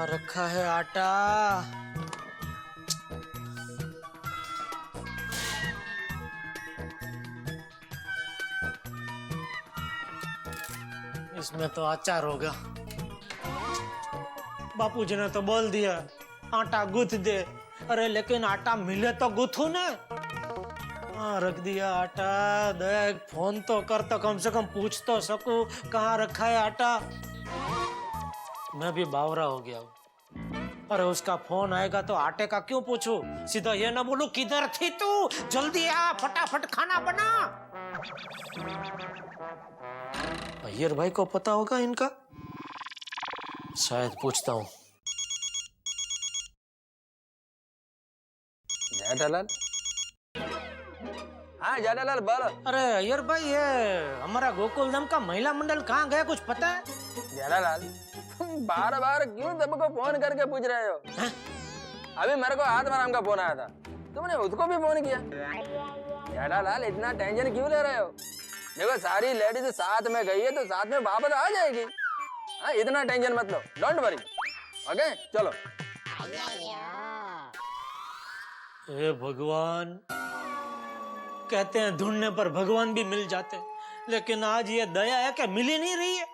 कहाँ रखा है आटा? इसमें तो अचार होगा। बापूजी ने तो बोल दिया आटा गूंथ दे। अरे लेकिन आटा मिले तो गूंथू ने। हाँ रख दिया आटा। देख फोन तो कर, तो कम से कम पूछ तो सकूं कहाँ रखा है आटा। मैं भी बावरा हो गया हूँ। अरे उसका फोन आएगा तो आटे का क्यों पूछूं? सीधा ये ना बोलूं किधर थी तू, जल्दी आ फटाफट खाना बना। अय्यर भाई को पता होगा इनका, शायद पूछता हूँ। जेठालाल, हाँ जेठालाल बोलो। अरे अय्यर भाई, ये हमारा गोकुलधाम का महिला मंडल कहाँ गया, कुछ पता है? जेठालाल, तुम बार बार क्यों सबको फोन करके पूछ रहे हो? हैं? अभी मेरे को आत्माराम का फोन आया था, तुमने उसको भी फोन किया। जेठालाल इतना टेंशन क्यों ले रहे हो? देखो सारी लेडीज साथ में गई है तो साथ में वापस आ जाएगी। हाँ इतना टेंशन मत लो, डोंट वरी। ओके चलो। हे भगवान, कहते हैं ढूंढने पर भगवान भी मिल जाते हैं, लेकिन आज ये दया है कि मिल ही नहीं रही है।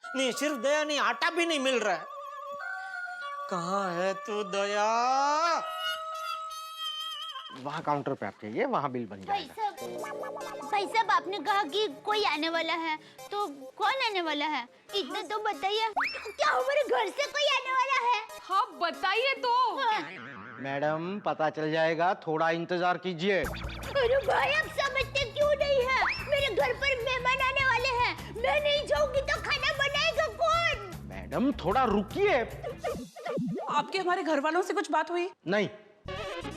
नहीं सिर्फ दया नहीं, आटा भी नहीं मिल रहा है। कहाँ है तू दया? वहाँ काउंटर पे आप चाहिए, वहाँ बिल बन जाएगा। भाई साहब आपने कहा कि कोई आने वाला है, तो कौन आने वाला है? इतना तो बताइए। क्या हमारे घर से कोई आने वाला है? हाँ बताइए तो। हाँ। मैडम पता चल जाएगा, थोड़ा इंतजार कीजिए। अरे भाई आप समझते क्यों नहीं है? मेरे घर पर मेहमान आने वाले हैं, मैं नहीं जाऊंगी तो खाना बनाएगा कौन? मैडम थोड़ा रुकिए। आपके हमारे घर वालों से कुछ बात हुई? नहीं।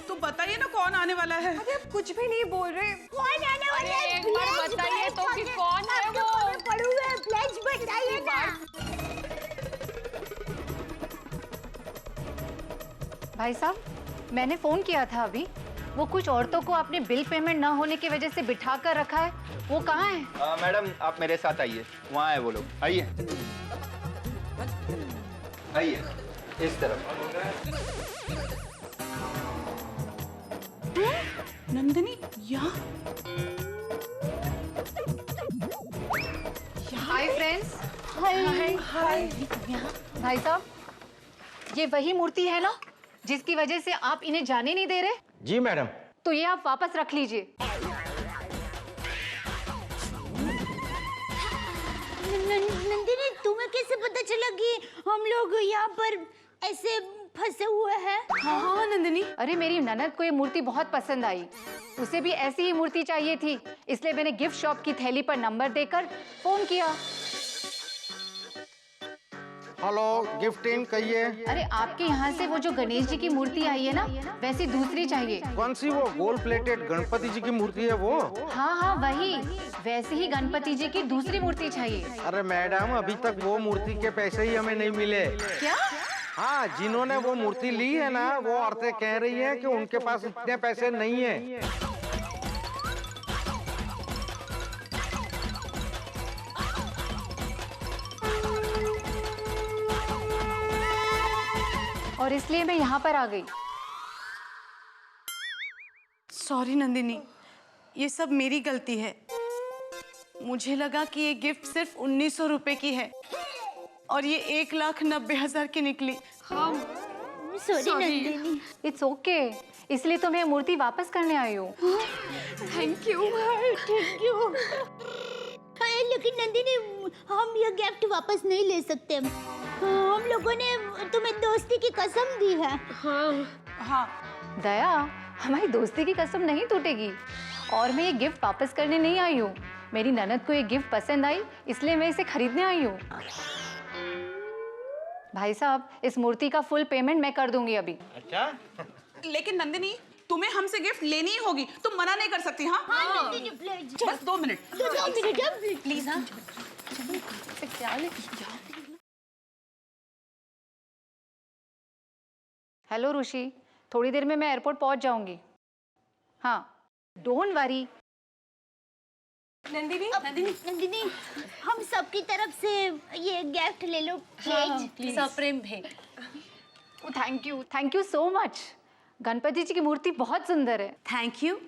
तो बताइए ना कौन आने वाला है। अरे आप कुछ भी नहीं बोल रहे। कौन आने वाला है? एक बार बताइए तो कि कौन है वो। पड़ू है, प्लीज बताइए ना। भाई साहब मैंने फोन किया था अभी, वो कुछ औरतों को अपने बिल पेमेंट ना होने की वजह से बिठा कर रखा है, वो कहाँ है? मैडम आप मेरे साथ आइए, वहाँ है वो लोग। आइए आइए इस तरफ। नंदिनी यहाँ? Hi friends. Hi hi. भाई साहब ये वही मूर्ति है ना जिसकी वजह से आप इन्हें जाने नहीं दे रहे? जी मैडम। तो ये आप वापस रख लीजिए। नंदिनी तुम्हें कैसे पता चला कि हम लोग यहाँ पर ऐसे फंसे हुए हैं? हाँ नंदिनी। अरे मेरी ननद को ये मूर्ति बहुत पसंद आई, उसे भी ऐसी ही मूर्ति चाहिए थी, इसलिए मैंने गिफ्ट शॉप की थैली पर नंबर देकर फोन किया। हेलो गिफ्ट टीम कहिए। अरे आपके यहाँ से वो जो गणेश जी की मूर्ति आई है ना, वैसी दूसरी चाहिए। कौन सी? वो गोल्ड प्लेटेड गणपति जी की मूर्ति है वो? हाँ हाँ वही, वैसे ही गणपति जी की दूसरी मूर्ति चाहिए। अरे मैडम अभी तक वो मूर्ति के पैसे ही हमें नहीं मिले। क्या? हाँ जिन्होंने वो मूर्ति ली है ना, वो औरतें कह रही हैं कि उनके पास इतने पैसे नहीं है। और इसलिए मैं यहाँ पर आ गई। सॉरी नंदिनी, ये सब मेरी गलती है। मुझे लगा कि ये गिफ्ट सिर्फ 1900 रुपए की है और ये 1,90,000 की निकली। हाँ सॉरी नंदिनी। इट्स ओके, इसलिए तो मैं मूर्ति वापस करने आई हूँ। Thank you. Thank you. लेकिन नंदिनी हम ये गिफ्ट वापस नहीं ले सकते। हम लोगों ने तुम्हें दोस्ती की कसम दी है। हाँ दया, हमारी दोस्ती की कसम नहीं टूटेगी। और मैं ये गिफ्ट वापस करने नहीं आई हूँ, मेरी ननद को ये गिफ्ट पसंद आई इसलिए मैं इसे खरीदने आई हूँ। भाई साहब इस मूर्ति का फुल पेमेंट मैं कर दूंगी अभी। अच्छा लेकिन नंदिनी तुम्हें हमसे गिफ्ट लेनी ही होगी, तुम मना नहीं कर सकती। हाँ हाँ नंदिनी प्लीज। बस 2 मिनट। 2 minute please. हाँ हेलो ऋषि, थोड़ी देर में मैं एयरपोर्ट पहुंच जाऊंगी। हाँ डोंट वरी। नंदिनी नंदिनी, हम सबकी तरफ से ये गिफ्ट ले लो प्लीज। सप्रेम भेंट। Thank you so much. Ganpati ji की मूर्ति बहुत सुंदर है। Thank you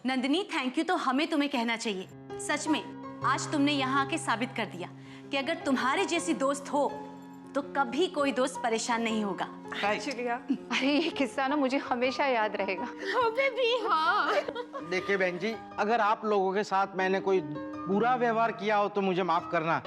Nandini, thank you तो हमें तुम्हें कहना चाहिए। सच में आज तुमने यहाँ आके साबित कर दिया कि अगर तुम्हारे जैसी दोस्त हो तो कभी कोई दोस्त परेशान नहीं होगा। शुक्रिया। अरे ये किस्सा ना मुझे हमेशा याद रहेगा। हमें भी। देखिए बहन जी, अगर आप लोगों के साथ मैंने कोई बुरा व्यवहार किया हो तो मुझे माफ करना,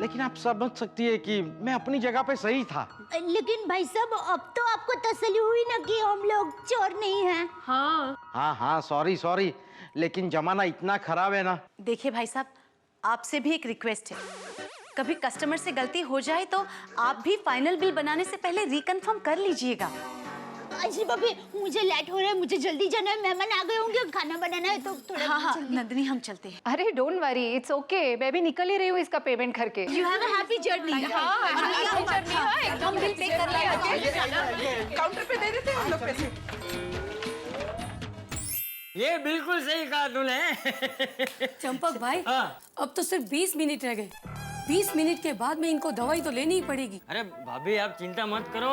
लेकिन आप समझ सकती है कि मैं अपनी जगह पे सही था। लेकिन भाई साहब, अब तो आपको तसल्ली हुई ना कि हम लोग चोर नहीं हैं। हाँ, सॉरी, लेकिन जमाना इतना खराब है ना। देखिए भाई साहब, आपसे भी एक रिक्वेस्ट है, कभी कस्टमर से गलती हो जाए तो आप भी फाइनल बिल बनाने से पहले रिकन्फर्म कर लीजिएगा। अजी भाभी, मुझे लेट हो रहा है, मुझे जल्दी जाना है, मेहमान आ गए होंगे, खाना बनाना है तो थोड़ा हाँ नंदिनी, हम चलते हैं। अरे डोंट वरी, इट्स ओके। मैं भी निकल ही रही हूँ इसका पेमेंट करके। You have a happy journey. एकदम बिल पे कर लिया। काउंटर पे दे देते हैं हम लोग पैसे। ये बिल्कुल सही कहा तूने। चंपक भाई, हाँ। अब तो सिर्फ 20 मिनट रह गए। 20 मिनट के बाद में इनको दवाई तो लेनी ही पड़ेगी। अरे भाभी आप चिंता मत करो,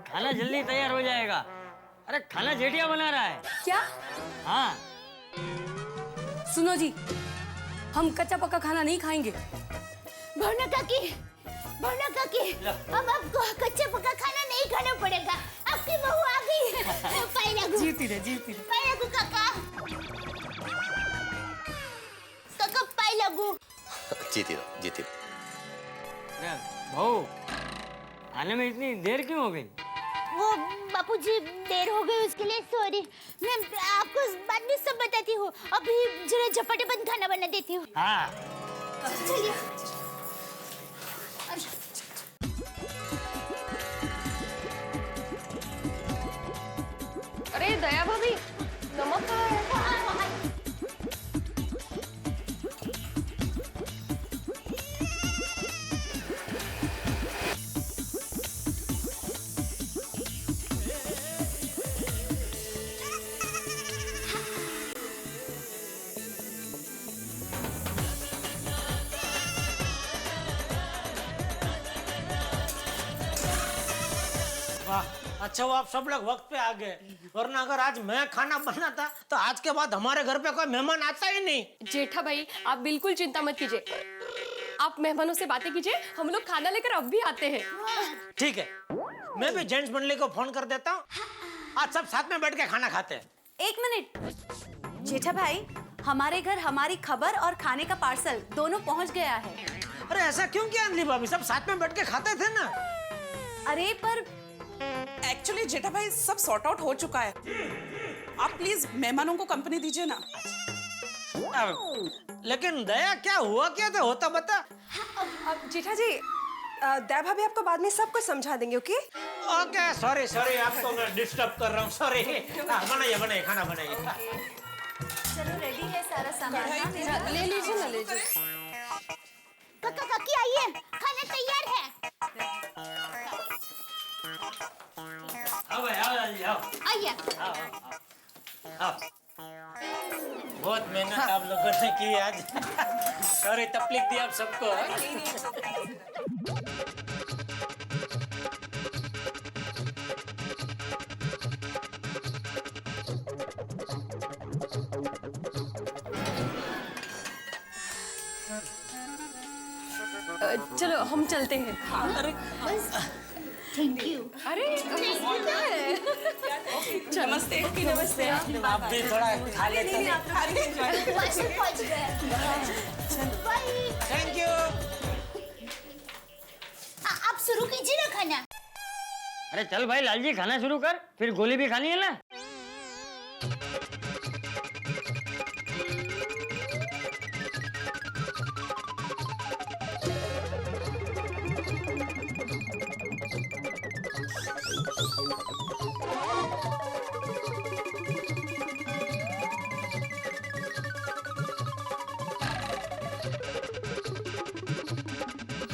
खाना जल्दी तैयार हो जाएगा। अरे खाना जेठिया बना रहा है। क्या? हाँ। सुनो जी, हम कच्चा पक्का खाना नहीं खाएंगे। भावना काकी, हम आपको कच्चे पक्का खाना नहीं खाना पड़ेगा। आपकी बहू आ गई। पाई लागू। जीती रहे। पाई लागू काका। काका पाई लागू। जीती रहो। अरे भाऊ, आने में इतनी देर क्यों हो गई? वो बापूजी, देर हो गई उसके लिए सॉरी। मैं आपको बाद में सब बताती हूँ, अभी जरा झपटे बंद खाना बना देती हूँ। हाँ। चलिए। अरे दया भाभी, नमक कहाँ है? वाह, अच्छा वो आप सब लोग वक्त पे आ गए, वरना अगर आज मैं खाना बनाता तो आज के बाद हमारे घर पे कोई मेहमान आता ही नहीं। जेठा भाई, आप बिल्कुल चिंता मत कीजिए। आप मेहमानों से बातें कीजिए, हम लोग खाना लेकर अब भी आते हैं। ठीक है, मैं भी जेंट्स मंडली को फोन कर देता हूँ, आज सब साथ में बैठ के खाना खाते हैं। एक मिनट जेठा भाई, हमारे घर हमारी खबर और खाने का पार्सल दोनों पहुंच गया है। अरे ऐसा क्यों किया अंजलि भाभी, सब साथ में बैठ के खाते थे ना। अरे पर एक्चुअली जेठा भाई सब सॉर्ट आउट हो चुका है। आप प्लीज मेहमानों को कंपनी दीजिए ना। लेकिन दया, क्या हुआ क्या था, होता बता। अब जेठा जी, दया भाभी आपको बाद में सब कुछ समझा देंगे, ओके? ओके, सॉरी आपको मैं डिस्टर्ब कर रहा हूँ, सॉरी। बनाइए खाना बनाइए। चलो रेडी है सारा सामान। ले लीजिए ना, ले लीजिए। काका काकी आइए, खाना तैयार है। आओ भाई, आओ जल्दी आओ। आइए। आओ। बहुत मेहनत आप लोगों ने की आज। सॉरी तकलीफ दी आप सबको। चलो हम चलते हैं। Thank you. अरे नमस्ते। नमस्ते। आप भी थोड़ा खा लेते हैं। पहुंच गए। बाय। Thank you. आप शुरू कीजिए ना खाना। अरे चल भाई लालजी, खाना शुरू कर, फिर गोली भी खानी है ना।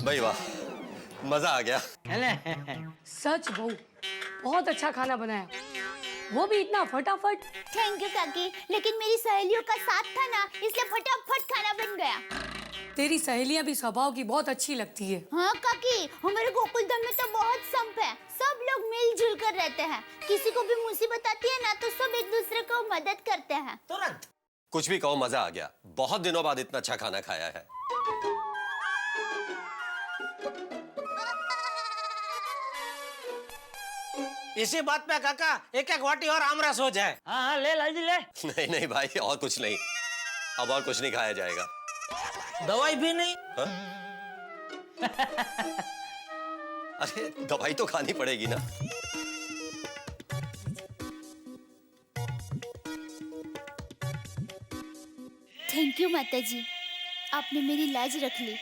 भाई वाह, मजा आ गया। सच बहू, बहुत अच्छा खाना बनाया। वो भी इतना फटाफट। थैंक यू काकी, लेकिन मेरी सहेलियों का साथ था ना, इसलिए फटाफट खाना बन गया। तेरी सहेलियां भी स्वभाव की बहुत अच्छी लगती है। हाँ काकी, हमारे गोकुलधाम में तो बहुत संप है, सब लोग मिलजुल कर रहते हैं। किसी को भी मुसीबत आती है ना तो सब एक दूसरे को मदद करते हैं। तुरंत। कुछ भी कहो, मजा आ गया। बहुत दिनों बाद इतना अच्छा खाना खाया है। इसी बात पे काका एक एक वाटी और आमरस हो जाए। हाँ हाँ, ले लालजी ले। नहीं नहीं भाई, और कुछ नहीं, अब और कुछ नहीं खाया जाएगा। दवाई भी नहीं? हाँ? अरे दवाई तो खानी पड़ेगी ना। थैंक यू माताजी, आपने मेरी लाज रख ली।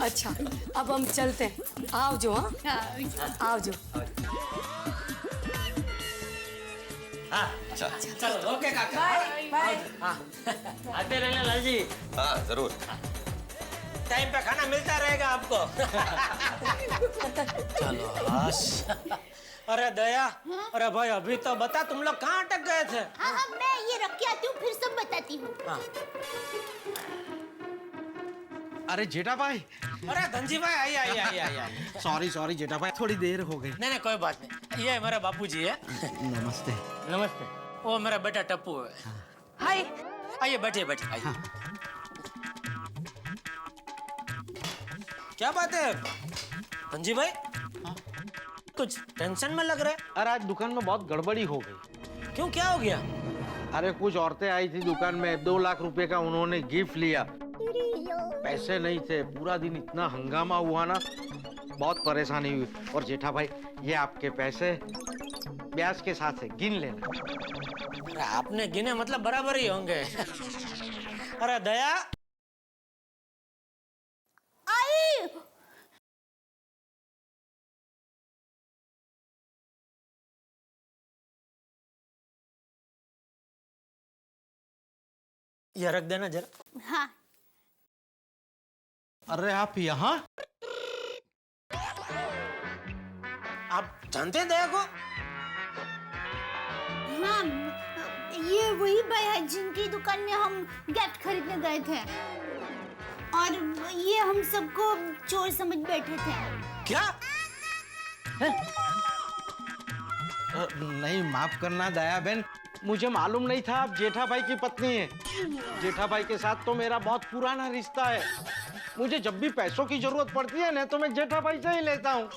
अच्छा, अब हम चलते हैं। आओ जो। हाँ आओ जो। अच्छा, चलो ओके काका। Bye bye. आते रहना लालजी। हाँ जरूर। टाइम पे खाना मिलता रहेगा आपको। चलो बस। अरे दया, अरे भाई अभी तो बता, तुम लोग कहाँ अटक गए थे? हाँ हाँ, मैं ये रख के आती हूँ, फिर सब बताती हूँ। हाँ। अरे जेठा भाई। अरे धनजी भाई आइए। सॉरी जेठा भाई, थोड़ी देर हो गई। नहीं कोई बात नहीं, ये मेरे बापूजी है। नमस्ते। नमस्ते। वो मेरा बेटा टप्पू है। हाय। आइए बैठिए आइए। क्या बात है धनजी भाई? कुछ टेंशन में लग रहा है। अरे आज दुकान में बहुत गड़बड़ी हो गई। क्यों, क्या हो गया? अरे कुछ औरतें आई थी दुकान में, 2 लाख रुपए का उन्होंने गिफ्ट लिया, पैसे नहीं थे। पूरा दिन इतना हंगामा हुआ ना, बहुत परेशानी हुई। और जेठा भाई, ये आपके पैसे ब्याज के साथ है, गिन लेना। अरे आपने गिने मतलब बराबर ही होंगे। अरे दया आई। ये रख देना जरा। हाँ। अरे आप यहाँ? आप जानते हैं दया को? हाँ, ये वही भाई है जिनकी दुकान में हम गिफ्ट खरीदने गए थे, और ये हम सबको चोर समझ बैठे थे। क्या? नहीं, माफ करना दया बहन, मुझे मालूम नहीं था आप जेठा भाई की पत्नी है। जेठा भाई के साथ तो मेरा बहुत पुराना रिश्ता है। मुझे जब भी पैसों की जरूरत पड़ती है ना तो मैं जेठा भाई से ही लेता हूँ।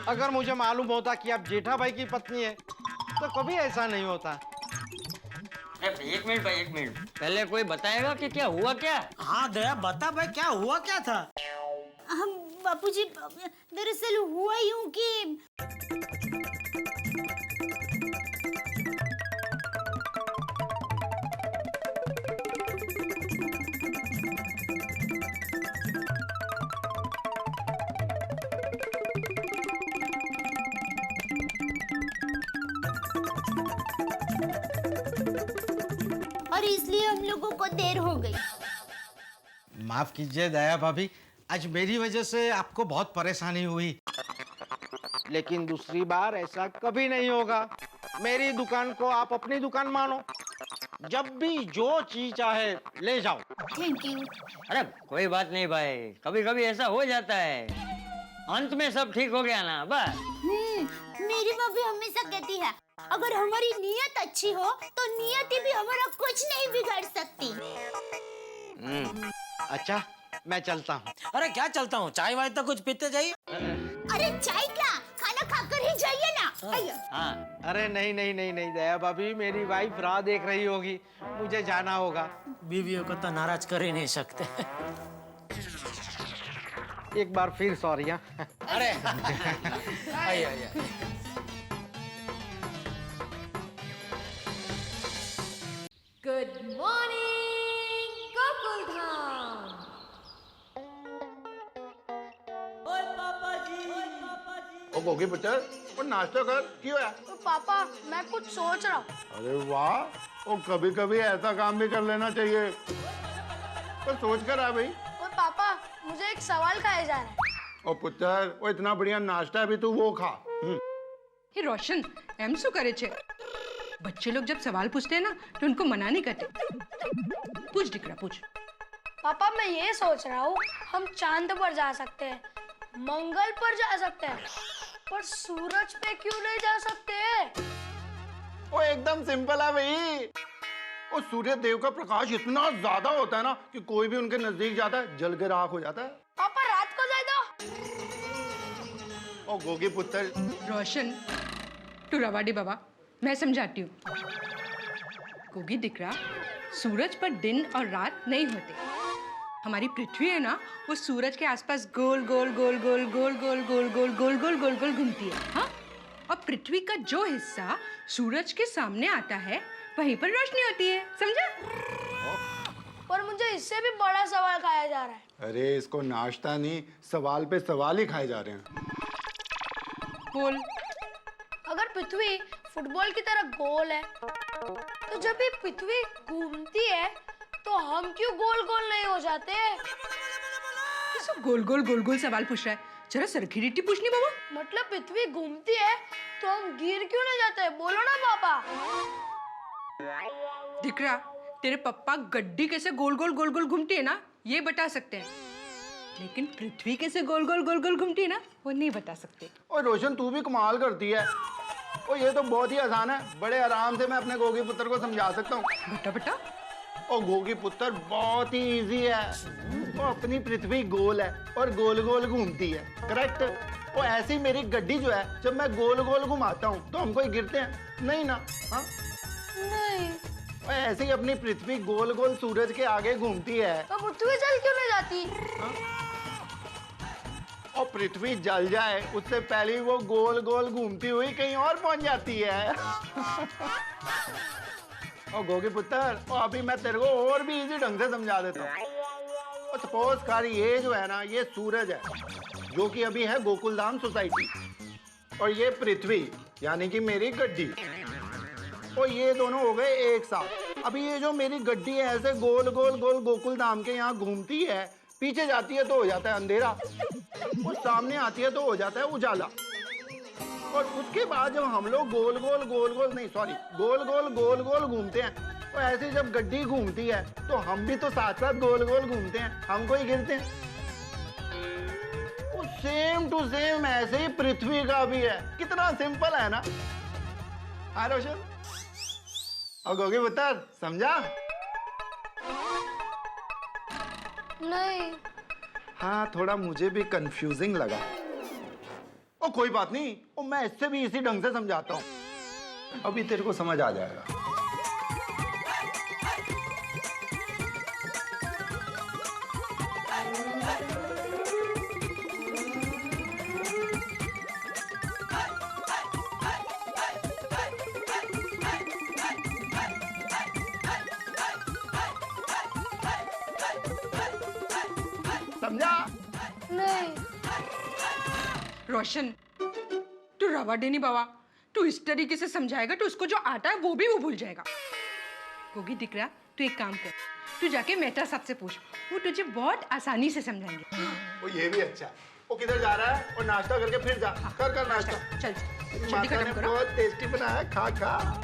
अगर मुझे मालूम होता कि आप जेठा भाई की पत्नी है तो कभी ऐसा नहीं होता। एक मिनट भाई, एक मिनट। पहले कोई बताएगा कि क्या हुआ क्या? हाँ दया बता भाई, क्या हुआ क्या था? हम बापूजी, दरअसल हुआ यूं कि और इसलिए हम लोगों को देर हो गई। माफ कीजिए दया भाभी, आज मेरी वजह से आपको बहुत परेशानी हुई, लेकिन दूसरी बार ऐसा कभी नहीं होगा। मेरी दुकान को आप अपनी दुकान मानो, जब भी जो चीज चाहे ले जाओ। Thank you. अरे कोई बात नहीं भाई, कभी कभी ऐसा हो जाता है, अंत में सब ठीक हो गया ना बस। मेरी मम्मी हमेशा कहती है, अगर हमारी नीयत अच्छी हो तो नियति भी हमारा कुछ नहीं बिगाड़ सकती। अच्छा, मैं चलता हूँ। अरे क्या चलता हूँ, चाय वाय तो कुछ पीते जाइए। अरे चाय क्या, खाना खाकर ही जाइए ना। आइए। हाँ। अरे नहीं नहीं नहीं नहीं दया भाभी, मेरी वाइफ राह देख रही होगी, मुझे जाना होगा। बीवियों को तो नाराज कर ही नहीं सकते। एक बार फिर सॉरी। अरे आइए। Good morning Gokuldham. ओ गोगी पुत्र, और नाश्ता कर, क्यों है? तो पापा, मैं कुछ सोच रहा हूँ। अरे वाह, ओ कभी कभी ऐसा काम भी कर लेना चाहिए। तो सोच कर आ भाई। और पापा, मुझे एक सवाल खाया जा रहा है। ओ पुत्र, वो इतना बढ़िया नाश्ता है, भी तू वो खा। એ રોશન એમ શું કરે છે? बच्चे लोग जब सवाल पूछते हैं ना तो उनको मना नहीं करते। पूछ दिकरा पूछ। पापा मैं ये सोच रहा हूँ हम चांद पर जा सकते हैं, मंगल पर जा सकते हैं, पर सूरज पे क्यों नहीं जा सकते? वो एकदम सिंपल है भाई। वो सूर्य देव का प्रकाश इतना ज्यादा होता है ना कि कोई भी उनके नजदीक जाता है जल के राख हो जाता है। पापा रात को जाए दो। ओ गोगी पुत्र। रोशन तू रवाडी बाबा, मैं समझाती हूँ। गोगी दिकरा, सूरज पर दिन और रात नहीं होते। हमारी पृथ्वी है ना, वो सूरज के आसपास गोल गोल गोल गोल गोल गोल गोल गोल गोल गोल गोल गोल घूमती है। हाँ, और पृथ्वी का जो हिस्सा सूरज के सामने आता है वहीं पर रोशनी होती है, समझा? पर मुझे इससे भी बड़ा सवाल खाया जा रहा है। अरे इसको नाश्ता नहीं, सवाल पे सवाल ही खाए जा रहे हैं। बोल। अगर पृथ्वी फुटबॉल की तरह गोल है, तो जब भी पृथ्वी घूमती है तो हम क्यों गोल गोल नहीं हो जाते? सब गोल गोल गोल गोल सवाल पूछ रहा है, जरा सरखीरीटी पूछनी बाबा। मतलब पृथ्वी घूमती है तो हम गिर क्यों नहीं जाते? बोलो ना पापा। दिकरा, तेरे पप्पा गड्डी कैसे गोल गोल गोल गोल घूमती है ना ये बता सकते हैं, लेकिन पृथ्वी कैसे गोल गोल गोल गोल घूमती है ना वो नहीं बता सकते। और रोशन तू भी कमाल करती है। और ये तो बहुत ही आसान है, बड़े आराम से मैं अपने गोगी पुत्र को समझा सकता हूँ। बेटा बेटा। और गोगी पुत्र बहुत ही इजी है। वो अपनी पृथ्वी गोल है और गोल गोल घूमती है, करेक्ट? और ऐसी मेरी गड्डी जो है, जब मैं गोल गोल घुमाता हूँ तो हम कोई गिरते हैं नहीं ना? हाँ नहीं। और ऐसे ही अपनी पृथ्वी गोल गोल सूरज के आगे घूमती है। तो पृथ्वी जल क्यों नहीं जाती? और पृथ्वी जल जाए उससे पहले वो गोल गोल घूमती हुई कहीं और पहुंच जाती है। और गोगी पुत्र, और अभी मैं तेरे को और भी इजी ढंग से समझा देता हूँ। और सपोज कर ये जो है ना, ये सूरज है जो कि अभी है गोकुलधाम सोसाइटी, और ये पृथ्वी यानी कि मेरी गड्डी, और ये दोनों हो गए एक साथ। अभी ये जो मेरी गड्डी है ऐसे गोल गोल गोल गोकुलधाम के यहाँ घूमती है, पीछे जाती है तो हो जाता है अंधेरा, और सामने आती है तो हो जाता है उजाला। और उसके बाद जब हम लोग गोल गोल गोल गोल नहीं सॉरी गोल गोल गोल गोल घूमते हैं, तो ऐसे जब गड्डी घूमती है तो हम भी तो साथ साथ गोल गोल घूमते हैं, हम कोई गिरते हैं। सेम टू सेम ऐसे ही पृथ्वी का भी है। कितना सिंपल है ना? हाँ रोशन और गोगी पुत्र, समझा? नहीं। हाँ, थोड़ा मुझे भी कंफ्यूजिंग लगा। ओ कोई बात नहीं, ओ मैं इससे भी इसी ढंग से समझाता हूँ, अभी तेरे को समझ आ जाएगा। समझा? नहीं। रोशन तू रवा देनी बाबा, तू इस तरीके से समझाएगा तो उसको जो आता है वो भी वो भूल जाएगा। गोगी दिकरा, तू एक काम कर, तू जाके मेहता साहब से पूछ, वो तुझे बहुत आसानी से समझाएंगे। वो ये भी अच्छा है। वो किधर जा रहा है? और नाश्ता करके फिर जा। कर नाश्ता। चल जल्दी माता खत्म ने करो। बहुत टेस्टी बनाया, खा खा।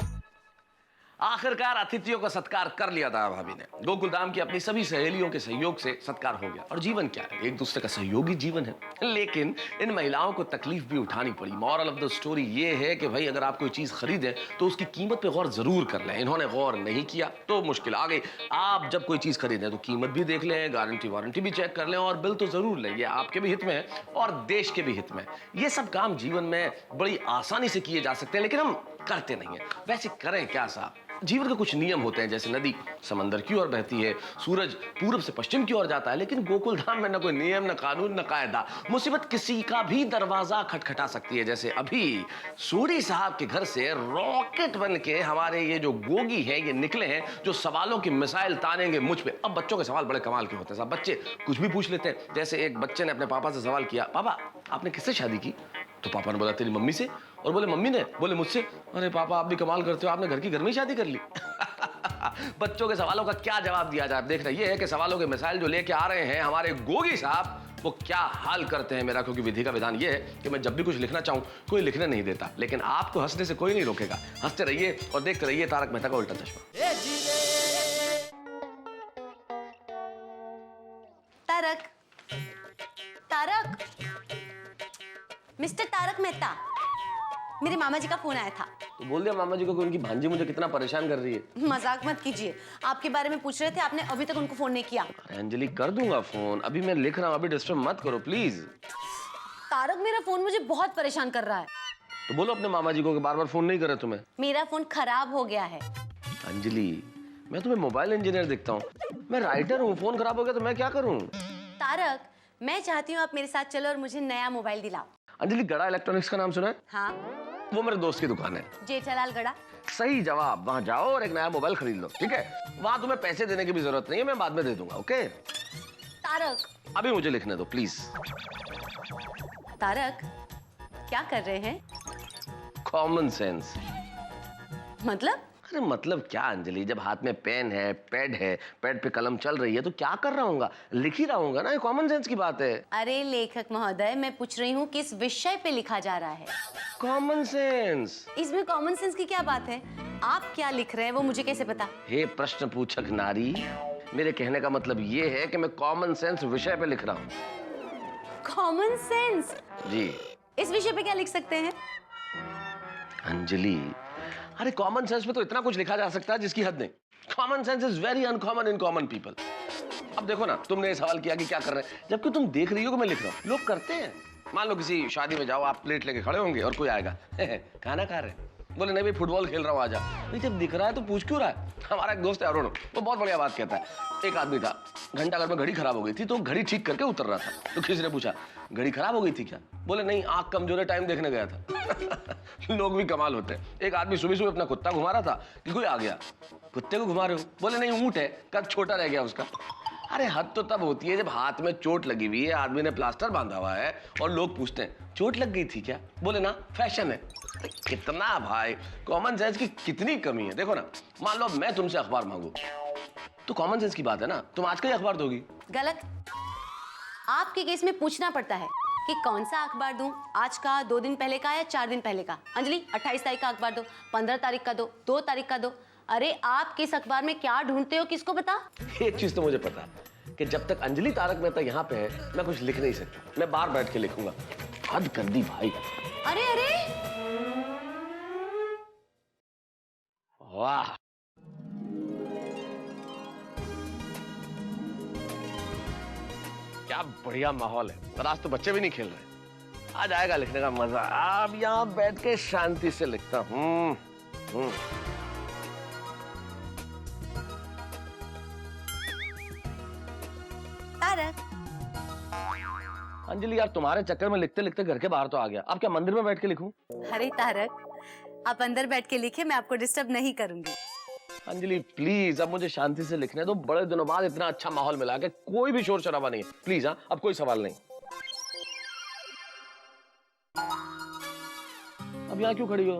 आखिरकार अतिथियों का सत्कार कर लिया था भाभी ने। गोकुलधाम की अपनी सभी सहेलियों के सहयोग से सत्कार हो गया, और जीवन क्या है, एक दूसरे का सहयोगी जीवन है। लेकिन इन महिलाओं को तकलीफ भी उठानी पड़ी। मॉरल ऑफ द स्टोरी ये है कि भाई अगर आप कोई चीज खरीदें तो उसकी कीमत पे गौर जरूर कर लें। इन्होंने गौर नहीं किया तो मुश्किल आ गई। आप जब कोई चीज खरीदें तो कीमत भी देख लें, गारंटी वारंटी भी चेक कर लें, और बिल तो जरूर लें। ये आपके भी हित में है और देश के भी हित में। ये सब काम जीवन में बड़ी आसानी से किए जा सकते हैं, लेकिन हम करते नहीं है। वैसे करें क्या साहब? जीवन के कुछ नियम होते हैं, जैसे नदी समंदर की ओर बहती है, सूरज पूर्व से पश्चिम की ओर जाता है, लेकिन गोकुलधाम में न कोई नियम, न कानून, न कायदा। मुसीबत किसी का भी दरवाजा खटखटा सकती है। जैसे अभी सूरी साहब के घर से रॉकेट बन के हमारे ये जो गोगी हैं ये निकले हैं, जो सवालों की मिसाइल तानेंगे मुझ पे। अब बच्चों के सवाल बड़े कमाल के होते हैं साहब, बच्चे कुछ भी पूछ लेते हैं। जैसे एक बच्चे ने अपने पापा से सवाल किया, पापा आपने किससे शादी की? तो पापा ने बोला तेरी मम्मी से। और बोले मम्मी ने? बोले मुझसे। अरे पापा आप भी कमाल करते हो, आपने घर की घर में शादी कर ली। बच्चों के सवालों का क्या जवाब दिया जाए? देख रहे ये है कि सवालों के मिसाइल जो लेके आ रहे हैं हमारे गोगी साहब, वो क्या हाल करते हैं मेरा, क्योंकि विधि का विधान ये है कि मैं जब भी कुछ लिखना चाहूं कोई लिखने नहीं देता, लेकिन आपको हंसने से कोई नहीं रोकेगा। हंसते रहिए और देखते रहिए तारक मेहता का उल्टा चश्मा। तारक, तारक, मिस्टर तारक मेहता, मेरे मामा जी का फोन आया था। तो बोल दिया मामा जी को कि उनकी भांजी मुझे कितना परेशान कर रही है। मजाक मत कीजिए, आपके बारे में पूछ रहे थे, आपने अभी तक उनको फोन नहीं किया। अरे अंजलि कर दूंगा फोन, अभी मैं लिख रहा हूँ, अभी डिस्टर्ब मत करो प्लीज। तारक, मेरा फोन मुझे बहुत परेशान कर रहा है। तो बोलो अपने मामा जी को कि बार बार फोन नहीं करे तुम्हें। मेरा फोन खराब हो गया है। अंजलि, मैं तुम्हें मोबाइल इंजीनियर दिखता हूँ, मैं राइटर हूँ, फोन खराब हो गया तो मैं क्या करूँ। तारक, मैं चाहती हूँ आप मेरे साथ चलो और मुझे नया मोबाइल दिलाओ। अंजलि, गड़ा इलेक्ट्रॉनिक्स का नाम सुना है? हाँ। वो मेरे दोस्त की दुकान है। जेठालाल गड़ा। सही जवाब, वहाँ जाओ और एक नया मोबाइल खरीद लो, ठीक है? वहाँ तुम्हें पैसे देने की भी जरूरत नहीं है, मैं बाद में दे दूंगा, ओके? तारक, अभी मुझे लिखने दो प्लीज। तारक, क्या कर रहे हैं? Common sense. मतलब? अरे मतलब क्या अंजलि, जब हाथ में पेन है, पैड पे कलम चल रही है तो क्या कर रहा हूँगा, लिख ही रहा हूँगा ना, ये कॉमन सेंस की बात है। अरे लेखक महोदय, मैं पूछ रही हूँ किस विषय पे लिखा जा रहा है? Common sense. इसमें कॉमन सेंस की क्या बात है? आप क्या लिख रहे हैं वो मुझे कैसे पता? हे प्रश्न पूछक नारी, मेरे कहने का मतलब ये है कि मैं कॉमन सेंस विषय पे लिख रहा हूँ। Common sense? जी। इस विषय पे क्या लिख सकते हैं? अंजलि, अरे कॉमन सेंस में तो इतना कुछ लिखा जा सकता है जिसकी हद नहीं। Common sense is very uncommon in common people. अब देखो ना, तुमने ये सवाल किया कि क्या कर रहे हैं, जबकि तुम देख रही हो कि मैं लिख रहा हूँ। लोग करते हैं। मान लो किसी शादी में जाओ, आप प्लेट लेके खड़े होंगे और कोई आएगा, खाना खा रहे हैं, बोले नहीं भाई फुटबॉल खेल रहा हूँ आजा। नहीं, जब दिख रहा है तो पूछ क्यों रहा है? हमारा एक दोस्त है अरुण, वो बहुत बढ़िया बात कहता है। एक आदमी था, घंटा घर में घड़ी खराब हो गई थी तो घड़ी ठीक करके उतर रहा था, तो किसी ने पूछा घड़ी खराब हो गई थी क्या? बोले नहीं, आंख कमजोर है, टाइम देखने गया था। लोग भी कमाल होते हैं। एक आदमी सुबह सुबह अपना कुत्ता घुमा रहा था कि कोई आ गया, कुत्ते को घुमा रहे हो? बोले नहीं, ऊंट है, कद छोटा रह गया उसका। अरे हद तो तब होती है जब हाथ में चोट लगी हुई है, आदमी ने प्लास्टर बांधा हुआ है और लोग पूछते हैं चोट लग गई थी क्या? बोले ना, फैशन है। कितना भाई, कॉमन सेंस की कितनी कमी है। देखो ना, मान लो मैं तुमसे अखबार मांगू तो कॉमन सेंस की बात है ना, तुम आज का ही अखबार दोगी। गलत। आपके केस में पूछना पड़ता है कि कौन सा अखबार दूं, आज का, 2 दिन पहले का या 4 दिन पहले का। अंजलि, 28 तारीख का अखबार दो, 15 तारीख का दो, 2 तारीख का दो। अरे आप किस अखबार में क्या ढूंढते हो, किसको पता? एक चीज तो मुझे पता है कि जब तक अंजलि तारक मेहता यहाँ पे है मैं कुछ लिख नहीं सकता, मैं बाहर बैठ के लिखूंगा। हद कर दी भाई। अरे अरे, वाह, क्या बढ़िया माहौल है। पर आज तो बच्चे भी नहीं खेल रहे, आज आएगा लिखने का मजा। अब यहाँ बैठ के शांति से लिखता हूँ। तारक। अंजलि यार, तुम्हारे चक्कर में लिखते लिखते घर के बाहर तो आ गया, अब क्या मंदिर में बैठ के लिखूं? अरे तारक, आप अंदर बैठ के लिखे, मैं आपको डिस्टर्ब नहीं करूंगी। अंजलि प्लीज, अब मुझे शांति से लिखने दो। बड़े दिनों बाद इतना अच्छा माहौल मिला के कोई भी शोर शराबा नहीं है, प्लीज। हाँ, अब कोई सवाल नहीं। अब यहाँ क्यों खड़ी हो?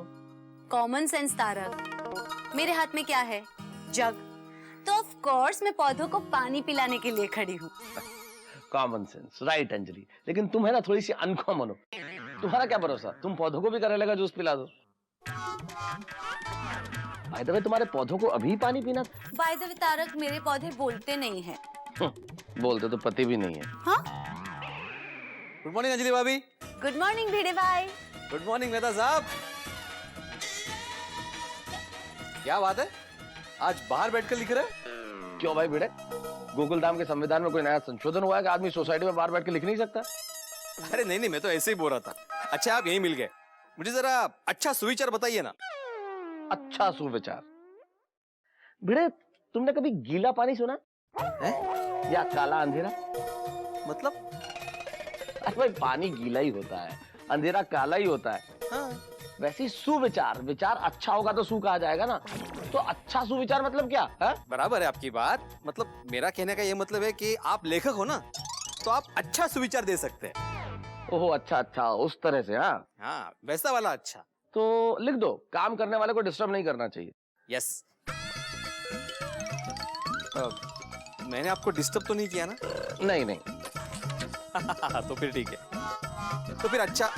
कॉमन सेंस तारक, मेरे हाथ में क्या है? जग। तो ऑफ कोर्स मैं पौधों को पानी पिलाने के लिए खड़ी हूँ। कॉमन सेंस, राइट अंजलि, लेकिन तुम है ना थोड़ी सी अनकॉमन हो। तुम्हारा क्या भरोसा, तुम पौधों को भी करेले का जूस पिला दो। बाय द वे, तुम्हारे पौधों को अभी पानी पीना? बाय द वे तारक, मेरे पौधे बोलते नहीं हैं। बोलते तो पति भी नहीं है। हाँ? गुड मॉर्निंग अंजलि भाभी। गुड मॉर्निंग भिड़े भाई। गुड मॉर्निंग मेहता साहब। क्या बात है, आज बाहर बैठकर लिख रहे हैं? क्यों भाई भिड़े, गोकुलधाम के संविधान में कोई नया संशोधन हुआ है कि आदमी सोसाइटी में बाहर बैठ के लिख नहीं सकता? अरे नहीं, मैं तो ऐसे ही बोल रहा था। अच्छा, आप यहीं मिल गए, मुझे जरा अच्छा सुविचार बताइए ना। अच्छा सुविचार? भिड़े, तुमने कभी गीला पानी सुना है? या काला अंधेरा? मतलब? अरे भाई, पानी गीला ही होता है, अंधेरा काला ही होता है। हाँ। वैसे ही सुविचार, विचार अच्छा होगा तो सु कहा जाएगा ना। तो अच्छा सुविचार मतलब क्या है? बराबर है आपकी बात। मतलब मेरा कहने का ये मतलब है कि आप लेखक हो ना, तो आप अच्छा सुविचार दे सकते हैं। ओहो, अच्छा, उस तरह से। हाँ, वैसा वाला अच्छा। तो लिख दो, काम करने वाले को डिस्टर्ब नहीं करना चाहिए। यस। मैंने आपको डिस्टर्ब तो नहीं किया ना? नहीं। तो फिर ठीक है। तो फिर अच्छा,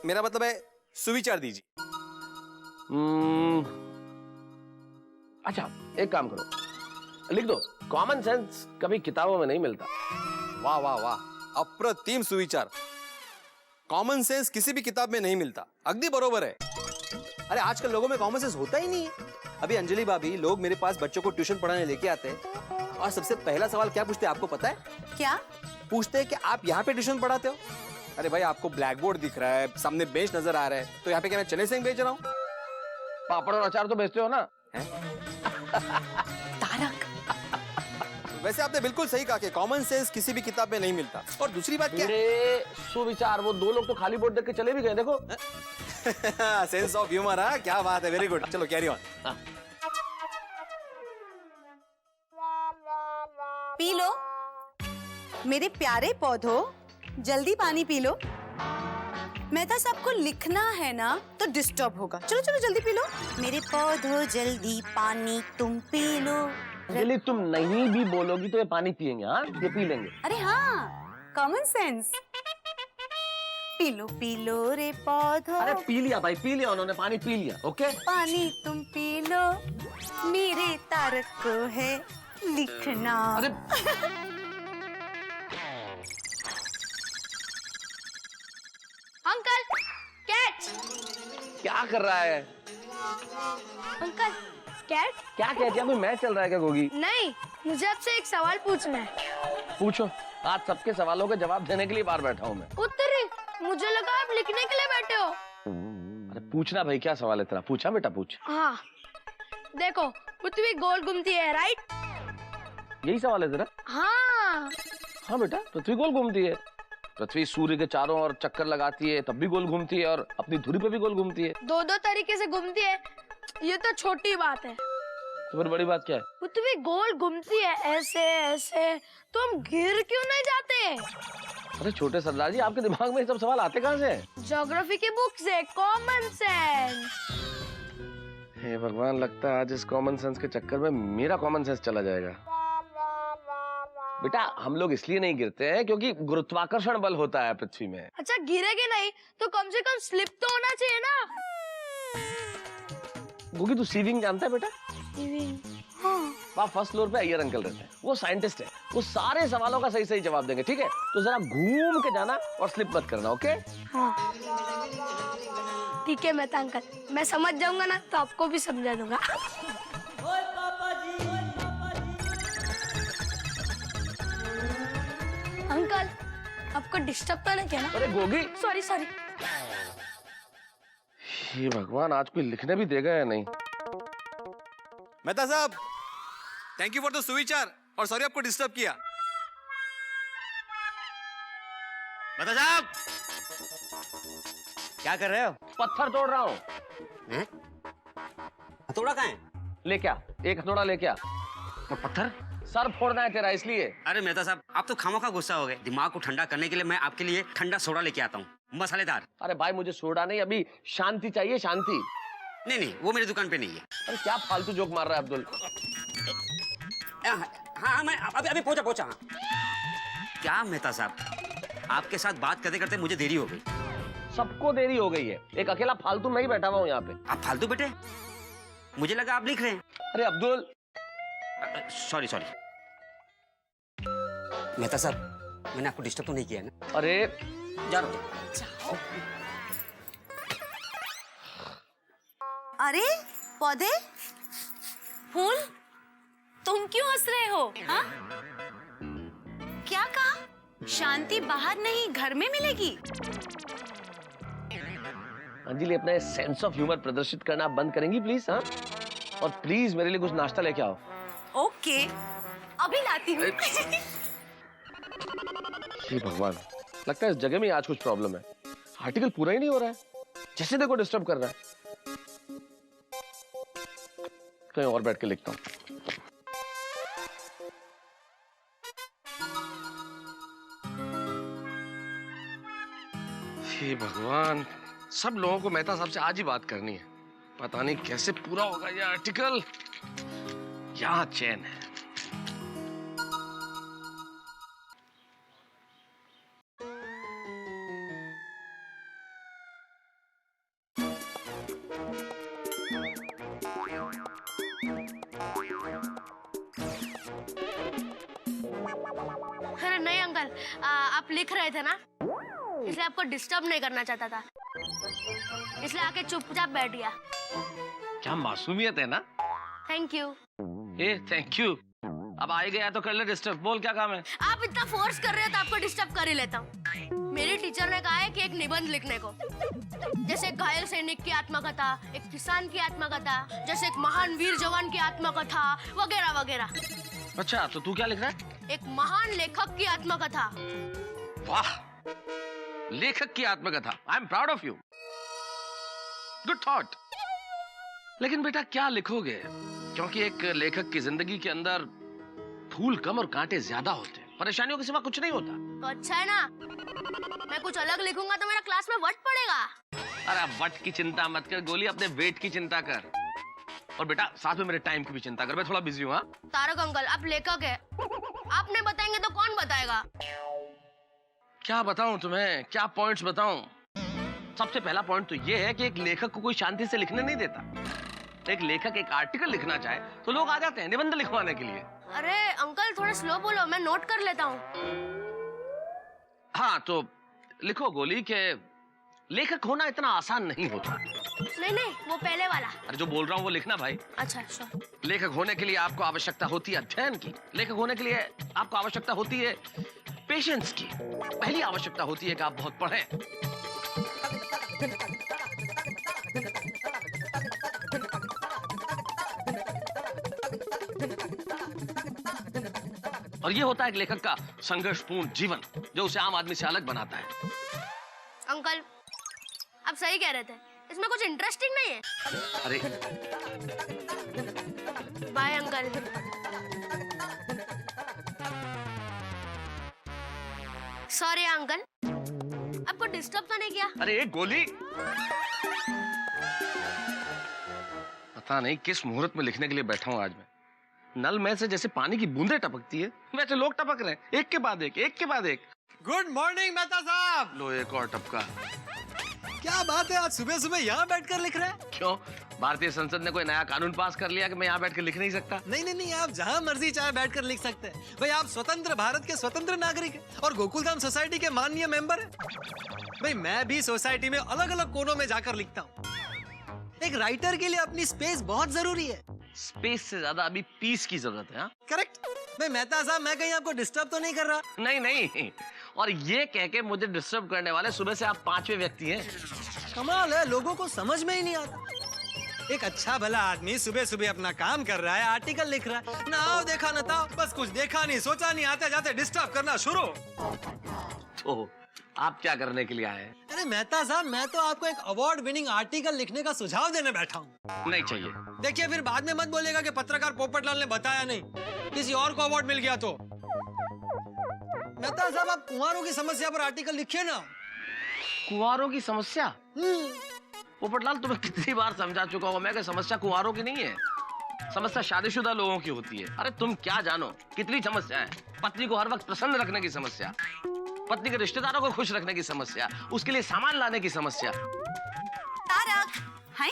मेरा मतलब है सुविचार दीजिए। अच्छा, एक काम करो, लिख दो, कॉमन सेंस कभी किताबों में नहीं मिलता। वाह वाह वाह, अप्रतिम सुविचार। कॉमन सेंस किसी भी किताब में नहीं मिलता, अगदी बरोबर है। अरे आजकल लोगों में कॉमन सेंस होता ही नहीं है। अभी अंजलि भाभी, लोग मेरे पास बच्चों को ट्यूशन पढ़ाने लेके आते हैं और सबसे पहला सवाल क्या पूछते हैं आपको पता है? क्या पूछते हैं कि आप यहाँ पे ट्यूशन पढ़ाते हो? अरे भाई, आपको ब्लैक बोर्ड दिख रहा है, सामने बेंच नजर आ रहा है, तो यहाँ पे क्या मैं चने सिंह बेच रहा हूँ? पापड़ और अचार तो बेचते हो ना? तारक, वैसे आपने बिल्कुल सही कहा कि कॉमन सेंस किसी भी किताब में नहीं मिलता। और दूसरी बात क्या है? मेरे सुविचार, वो दो लोग तो खाली बोर्ड देख के चले भी गए, देखो। सेंस ऑफ ह्यूमर, हाँ, क्या बात है, वेरी गुड। चलो कैरी ऑन। पी लो मेरे प्यारे पौधों, जल्दी पानी पी लो। मेहता साहब को लिखना है ना तो डिस्टर्ब होगा। चलो चलो जल्दी पी लो। मेरे पौधों जल्दी पानी तुम पी लो। अंजलि, तुम नहीं भी बोलोगी तो ये पानी पियेंगे, हाँ, ये पी लेंगे। अरे हाँ, कॉमन सेंस। पी लो रे पौधों। अरे पी लिया भाई, पी लिया उन्होंने, पानी पी लिया, ओके। पानी तुम पी लो, मेरे तारक को है लिखना। अरे अंकल, कैच। क्या कर रहा है? Uncle, cat. क्या कह दिया? कोई मैच चल रहा है क्या गोगी? नहीं, मुझे आपसे एक सवाल पूछना है। पूछो, आज सबके सवालों के जवाब देने के लिए बाहर बैठा हूँ मैं। उत्तरी, मुझे लगा आप लिखने के लिए बैठे हो। अरे पूछना भाई, क्या सवाल है तेरा? पूछा बेटा, पूछ। हाँ, देखो, पृथ्वी गोल घूमती है, राइट? यही सवाल है तेरा? हाँ। हाँ बेटा, पृथ्वी गोल घूमती है। पृथ्वी सूर्य के चारों ओर चक्कर लगाती है, तब भी गोल घूमती है, और अपनी धुरी पे भी गोल घूमती है। दो दो तरीके से घूमती है, ये तो छोटी बात है। तो फिर बड़ी बात क्या है? पृथ्वी गोल घूमती है ऐसे ऐसे, तो हम गिर क्यों नहीं जाते? अरे छोटे सरदार जी, आपके दिमाग में ये सब सवाल आते कहाँ से? ज्योग्राफी की बुक से, कॉमन सेंस। हे भगवान, लगता है आज इस कॉमन सेंस के चक्कर में मेरा कॉमन सेंस चला जाएगा। बेटा, हम लोग इसलिए नहीं गिरते हैं क्योंकि गुरुत्वाकर्षण बल होता है पृथ्वी में। अच्छा, गिरेगे नहीं तो कम से कम स्लिप तो होना चाहिए ना। गोगी, तू सीविंग जानता है बेटा? हाँ। वहाँ फर्स्ट फ्लोर पे अय्यर अंकल रहते हैं, वो साइंटिस्ट है, वो सारे सवालों का सही सही जवाब देंगे, ठीक है? तो जरा घूम के जाना और स्लिप मत करना, ओके? हाँ। ठीक है मेहता अंकल, मैं समझ जाऊंगा ना तो आपको भी समझा दूंगा। अंकल, आपको डिस्टर्ब तो नहीं किया ना? अरे गोगी, सॉरी सॉरी। हे भगवान, आज कोई लिखने भी देगा या नहीं? मेहता साहब, थैंक यू फॉर द सुविचार, और सॉरी आपको डिस्टर्ब किया। मेहता साहब, क्या कर रहे हो? पत्थर तोड़ रहा हूँ। हथौड़ा कहाँ है? ले क्या, एक हथौड़ा ले क्या? और पत्थर? सर फोड़ना है तेरा, इसलिए। अरे मेहता साहब, आप तो खामोखा गुस्सा हो गए। दिमाग को ठंडा करने के लिए मैं आपके लिए ठंडा सोडा लेके आता हूँ, मसालेदार। अरे भाई, मुझे सोडा नहीं, अभी शांति चाहिए, शांति। नहीं नहीं, वो मेरी दुकान पे नहीं है। अरे क्या फालतू जोक मार रहा है अब्दुल? हाँ, मैं अभी पहुंचा। क्या मेहता साहब, आपके साथ बात करते करते मुझे देरी हो गई। सबको देरी हो गई है, एक अकेला फालतू मैं ही बैठा हुआ हूँ यहाँ पे। आप फालतू बैठे? मुझे लगा आप लिख रहे हैं। अरे अब्दुल, सॉरी मेहता साहब, मैंने आपको डिस्टर्ब तो नहीं किया ना? अरे जाओ। अरे पौधे, फूल, तुम क्यों हंस रहे हो? हाँ? क्या कहा? शांति बाहर नहीं, घर में मिलेगी। अंजलि, अपना सेंस ऑफ ह्यूमर प्रदर्शित करना बंद करेंगी प्लीज? हाँ, और प्लीज मेरे लिए कुछ नाश्ता लेके आओ। ओके, अभी लाती हूँ। हे भगवान, लगता है इस जगह में आज कुछ प्रॉब्लम है। आर्टिकल पूरा ही नहीं हो रहा है, जैसे देखो डिस्टर्ब कर रहा है। कहीं और बैठ के लिखता हूँ। हे भगवान, सब लोगों को मेहता साहब से आज ही बात करनी है। पता नहीं कैसे पूरा होगा ये आर्टिकल। यहाँ चैन है। अरे नहीं अंकल, आप लिख रहे थे ना, इसलिए आपको डिस्टर्ब नहीं करना चाहता था, इसलिए आके चुपचाप बैठ गया। क्या मासूमियत है ना। Thank you. Thank you. अब आ ही गया तो कर ले डिस्टर्ब। बोल क्या काम है? आप इतना फोर्स कर रहे हो तो आपको डिस्टर्ब कर ही लेता हूँ। मेरी टीचर ने कहा है कि एक निबंध लिखने को, जैसे एक घायल सैनिक की आत्मकथा, एक किसान की आत्मकथा, जैसे एक महान वीर जवान की आत्मकथा, वगैरह वगैरह। अच्छा, तो तू क्या लिख रहा है? एक महान लेखक की आत्मकथा। वाह, लेखक की आत्मकथा। I am proud of you. Good thought. लेकिन बेटा क्या लिखोगे? क्योंकि एक लेखक की जिंदगी के अंदर फूल कम और कांटे ज्यादा होते हैं, परेशानियों के सिवा कुछ नहीं होता। तो अच्छा है ना, मैं कुछ अलग लिखूंगा तो मेरा क्लास में वट पड़ेगा। अरे वट की चिंता मत कर गोली, अपने वेट की चिंता कर। और बेटा साथ में मेरे टाइम की भी चिंता कर, मैं थोड़ा बिजी हूँ। हाँ तारक अंकल, आप लेखक है, आप नहीं बताएंगे तो कौन बताएगा? क्या बताऊं तुम्हें, क्या पॉइंट्स बताऊं? सबसे पहला पॉइंट तो ये है कि एक लेखक को कोई शांति से लिखने नहीं देता। एक लेखक एक आर्टिकल लिखना चाहे तो लोग आ जाते हैं निबंध लिखवाने के लिए। अरे अंकल थोड़ा स्लो बोलो, मैं नोट कर लेता हूँ। हाँ तो लिखो गोली के लेखक होना इतना आसान नहीं होता। नहीं नहीं, वो पहले वाला। अरे जो बोल रहा हूँ वो लिखना भाई। अच्छा श्योर। लेखक होने के लिए आपको आवश्यकता होती है अध्ययन की। लेखक होने के लिए आपको आवश्यकता होती है पेशेंस की। पहली आवश्यकता होती है कि आप बहुत पढ़ें। और ये होता है एक लेखक का संघर्षपूर्ण जीवन, जो उसे आम आदमी से अलग बनाता है। अंकल आप सही कह रहे थे, इसमें कुछ इंटरेस्टिंग नहीं है। अरे बाय अंकल। सॉरी अंकल, आपको डिस्टर्ब तो नहीं किया? अरे एक गोली, पता नहीं किस मुहूर्त में लिखने के लिए बैठा हूं आज मैं। नल में से जैसे पानी की बूंदें टपकती है, वैसे लोग टपक रहे हैं, एक के बाद एक, एक के बाद एक। गुड मॉर्निंग मेहता साहब। लो एक और टपका। क्या बात है, आज सुबह सुबह यहाँ बैठकर लिख रहे हैं? क्यों, भारतीय संसद ने कोई नया कानून पास कर लिया कि मैं यहाँ बैठकर लिख नहीं सकता? नहीं नहीं नहीं, आप जहाँ मर्जी चाहे बैठकर लिख सकते हैं भाई। आप स्वतंत्र भारत के स्वतंत्र नागरिक हैं और गोकुलधाम सोसाइटी के माननीय मेंबर हैं। भाई मैं भी सोसाइटी में अलग अलग कोनों में जाकर लिखता हूँ। एक राइटर के लिए अपनी स्पेस बहुत जरूरी है। स्पेस से ज्यादा अभी पीस की जरूरत है। करेक्ट। भाई मेहता साहब, मैं कहीं आपको डिस्टर्ब तो नहीं कर रहा? नहीं नहीं, और ये कह के मुझे डिस्टर्ब करने वाले सुबह से आप पांचवें व्यक्ति हैं। कमाल है, लोगों को समझ में ही नहीं आता। एक अच्छा भला आदमी सुबह सुबह अपना काम कर रहा है, आर्टिकल लिख रहा है, ना आओ देखा न था, बस कुछ देखा नहीं सोचा नहीं, आते जाते डिस्टर्ब करना शुरू। तो आप क्या करने के लिए आए हैं? अरे मेहता साहब, मैं तो आपको एक अवार्ड विनिंग आर्टिकल लिखने का सुझाव देने बैठा हूँ। नहीं चाहिए। देखिए फिर बाद में मत बोलेगा कि पत्रकार पोपटलाल ने बताया नहीं, किसी और को अवार्ड मिल गया तो। मेहता साहब, आप कुंवारों की समस्या पर आर्टिकल लिखिए ना। कुंवारों की समस्या? पोपटलाल तुम्हें कितनी बार समझा चुका हूँ मैं कि समस्या कुंवारों की नहीं है, समस्या शादीशुदा लोगों की होती है। अरे तुम क्या जानो कितनी समस्या है। पत्नी को हर वक्त प्रसन्न रखने की समस्या, पत्नी के रिश्तेदारों को खुश रखने की समस्या, उसके लिए सामान लाने की समस्या। तारक, हाय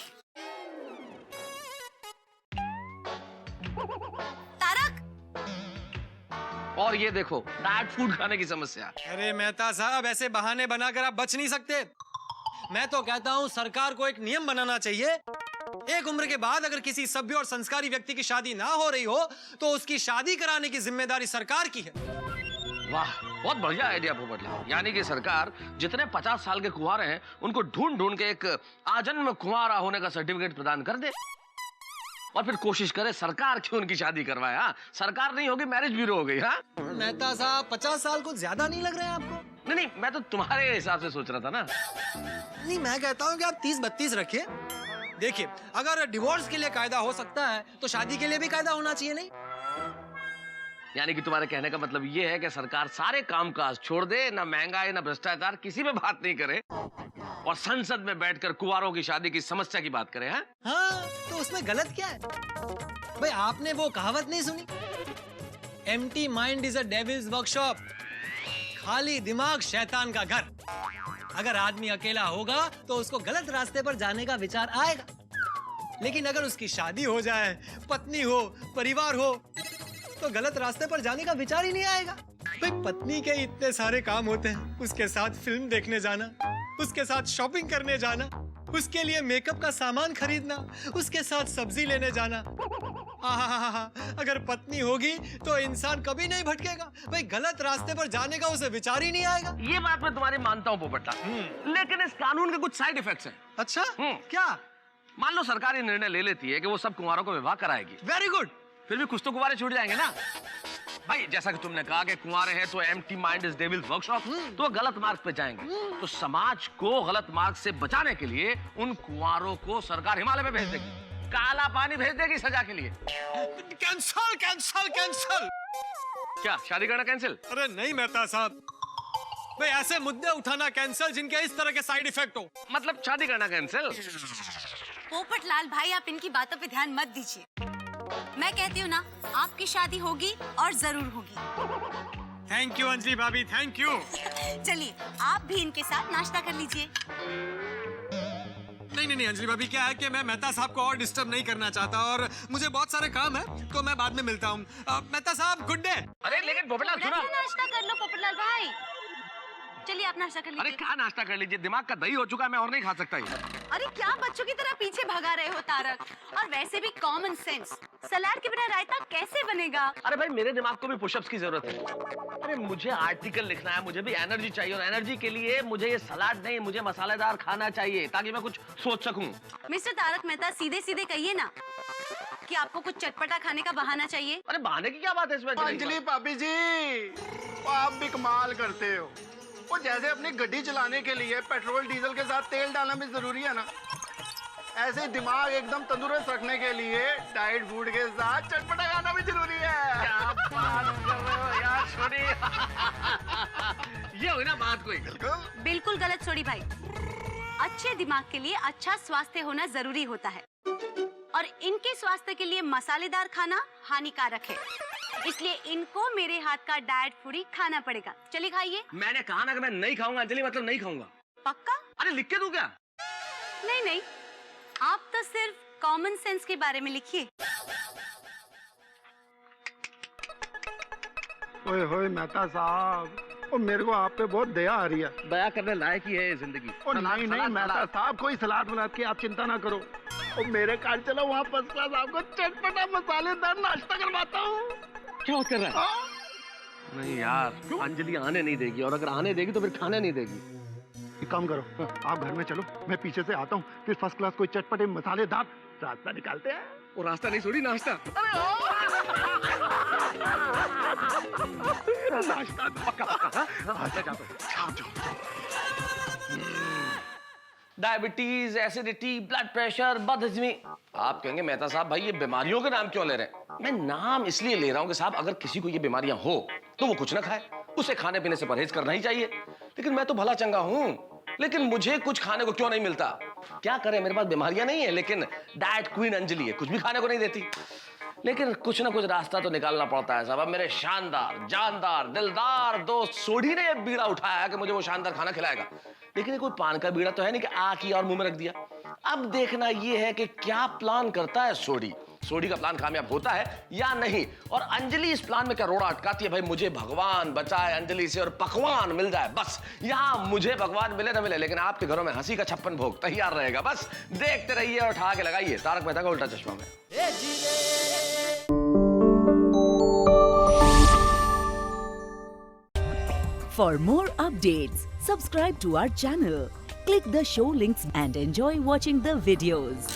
तारक। और ये देखो डाइट फूड खाने की समस्या। अरे मेहता साहब, ऐसे बहाने बनाकर आप बच नहीं सकते। मैं तो कहता हूँ सरकार को एक नियम बनाना चाहिए, एक उम्र के बाद अगर किसी सभ्य और संस्कारी व्यक्ति की शादी ना हो रही हो तो उसकी शादी कराने की जिम्मेदारी सरकार की है। वाह, बहुत बढ़िया आइडिया पोपटलाल। यानी कि सरकार जितने 50 साल के कुंवारे हैं उनको ढूंढ ढूंढ के एक आजन्म कुंवारा होने का सर्टिफिकेट प्रदान कर दे और फिर कोशिश करे सरकार क्यों उनकी शादी करवाए। हाँ, सरकार नहीं होगी, मैरिज ब्यूरो हो गई। हाँ मेहता साहब, 50 साल कुछ ज्यादा नहीं लग रहे हैं आपको? नहीं नहीं, मैं तो तुम्हारे हिसाब से सोच रहा था ना। नहीं, मैं कहता हूँ कि आप 30-32 रखिए। देखिए, अगर डिवोर्स के लिए कायदा हो सकता है तो शादी के लिए भी कायदा होना चाहिए, नहीं? यानी कि तुम्हारे कहने का मतलब ये है कि सरकार सारे कामकाज छोड़ दे, ना महंगाई ना भ्रष्टाचार, किसी में बात नहीं करे और संसद में बैठकर कुंवारों की शादी की समस्या की बात करे। हाँ हाँ, तो उसमें गलत क्या है? भाई आपने वो कहावत नहीं सुनी, empty mind is a devils workshop, खाली दिमाग शैतान का घर। अगर आदमी अकेला होगा तो उसको गलत रास्ते पर जाने का विचार आएगा, लेकिन अगर उसकी शादी हो जाए, पत्नी हो, परिवार हो, तो गलत रास्ते पर जाने का विचार ही नहीं आएगा। भाई पत्नी के इतने सारे काम होते हैं, उसके साथ फिल्म देखने जाना, उसके साथ शॉपिंग करने जाना, उसके लिए मेकअप का सामान खरीदना, उसके साथ सब्जी लेने जाना। आहा, अगर पत्नी होगी तो इंसान कभी नहीं भटकेगा भाई, गलत रास्ते पर जाने का उसे विचार ही नहीं आएगा। ये बात मैं तुम्हारी मानता हूँ पोपटलाल, लेकिन इस कानून के कुछ साइड इफेक्ट्स हैं। अच्छा, क्या? मान लो सरकार ये निर्णय ले लेती है कि वो सब कुंवारों को विवाह कराएगी। Very good. फिर भी कुछ तो कुंवारे छूट जाएंगे ना भाई। जैसा कि तुमने कहा कि कुंवारे हैं तो empty mind is devils workshop, तो वो गलत मार्ग पे जाएंगे। तो समाज को गलत मार्ग से बचाने के लिए उन कुंवारों को सरकार हिमालय में भेज देगी, काला पानी भेज देगी सजा के लिए। Cancel cancel cancel. क्या शादी करना कैंसिल? अरे नहीं मेहता साहब, भाई ऐसे मुद्दे उठाना कैंसिल जिनके इस तरह के साइड इफेक्ट हो। मतलब शादी करना कैंसिल? पोपटलाल भाई, आप इनकी बातों पे ध्यान मत दीजिए। मैं कहती हूँ ना, आपकी शादी होगी और जरूर होगी। थैंक यू अंजलि भाभी, थैंक यू। चलिए आप भी इनके साथ नाश्ता कर लीजिए। नहीं अंजलि भाभी, क्या है कि मैं मेहता साहब को और डिस्टर्ब नहीं करना चाहता और मुझे बहुत सारे काम है, तो मैं बाद में मिलता हूँ। मेहता साहब गुड डे। अरे लेकिन पोपटलाल सुनो, नाश्ता कर लो पोपटलाल भाई। चलिए आप नाश्ता कर लीजिए। अरे क्या नाश्ता कर लीजिए, दिमाग का दही हो चुका है, मैं और नहीं खा सकता ये। अरे क्या बच्चों की तरह पीछे भगा रहे हो तारक? और वैसे भी कॉमन सेंस, सलाद के बिना रायता कैसे बनेगा? अरे भाई मेरे दिमाग को भी पुशअप्स की जरूरत है। अरे मुझे आर्टिकल लिखना है, मुझे भी एनर्जी चाहिए, और एनर्जी के लिए मुझे ये सलाद नहीं, मुझे मसालेदार खाना चाहिए ताकि मैं कुछ सोच सकूं। मिस्टर तारक मेहता, सीधे सीधे कहिए ना कि आपको कुछ चटपटा खाने का बहाना चाहिए। अरे बहाने की क्या बात है इसमें? अंजलि भाभी जी, आप भी कमाल करते हो। वो जैसे अपनी गड्डी चलाने के लिए पेट्रोल डीजल के साथ तेल डालना भी जरूरी है ना, ऐसे दिमाग एकदम तंदुरुस्त रखने के लिए डाइट फूड के साथ चटपटा खाना भी जरूरी है। क्या बात कर रहे हो यार छोड़ी। ये हुई ना बात कोई। बिल्कुल गलत छोड़ी भाई। अच्छे दिमाग के लिए अच्छा स्वास्थ्य होना जरूरी होता है, और इनके स्वास्थ्य के लिए मसालेदार खाना हानिकारक है, इसलिए इनको मेरे हाथ का डाइट फूड ही खाना पड़ेगा। चलिए खाइए। मैंने कहा ना कि मैं नहीं खाऊंगा अंजलि, मतलब नहीं खाऊंगा। पक्का? अरे लिख के दूं क्या? नहीं, आप तो सिर्फ कॉमन सेंस के बारे में लिखिए। ओए होए मेहता साहब, और मेरे को आप पे बहुत दया आ रही है। दया करने लायक ही है ये जिंदगी। और नहीं मेहता साहब, कोई सलाद वलाद की आप चिंता ना करो, और मेरे कार चलो, वहाँ फर्स्ट क्लास आपको चटपटा मसालेदार नाश्ता करवाता हूँ। क्या कर रहा है? नहीं यार, अंजलि आने नहीं देगी, और अगर आने देगी तो फिर खाने नहीं देगी। एक काम करो, आप घर में चलो, मैं पीछे से आता हूँ, फिर फर्स्ट क्लास कोई चटपटे मसालेदार रास्ता निकालते हैं। वो रास्ता नहीं छोड़ी, नाश्ता। नाश्ता पक्का। डायबिटीज, एसिडिटी, ब्लड प्रेशर, बदहजमी। आप कहेंगे मेहता साहब भाई ये बीमारियों के नाम क्यों ले रहे हैं? मैं नाम इसलिए ले रहा हूं कि साहब अगर किसी को ये बीमारियां हो तो वो कुछ ना खाए, उसे खाने पीने से परहेज करना ही चाहिए। लेकिन मैं तो भला चंगा हूं, लेकिन मुझे कुछ खाने को क्यों नहीं मिलता? क्या करें, मेरे पास बीमारियां नहीं है, लेकिन डाइट क्वीन अंजलि है, कुछ भी खाने को नहीं देती। लेकिन कुछ ना कुछ रास्ता तो निकालना पड़ता है साहब। अब मेरे शानदार, जानदार, दिलदार दोस्त सोढ़ी ने बीड़ा उठाया है कि मुझे वो शानदार खाना खिलाएगा, लेकिन ये कोई पान का बीड़ा तो है नहीं कि आ किया और मुंह में रख दिया। अब देखना ये है कि क्या प्लान करता है सोढ़ी। सोढ़ी का प्लान कामयाब होता है या नहीं, और अंजलि इस प्लान में क्या रोड़ा अटकाती है। भाई मुझे भगवान बचाए अंजलि से और पकवान मिल जाए, बस। यहाँ मुझे भगवान मिले ना मिले, लेकिन आपके घरों में हंसी का 56 भोग तैयार रहेगा। बस देखते रहिए और उठा के लगाइए तारक मेहता का उल्टा चश्मा में। For more updates, subscribe to our channel, click the show links and enjoy watching the videos.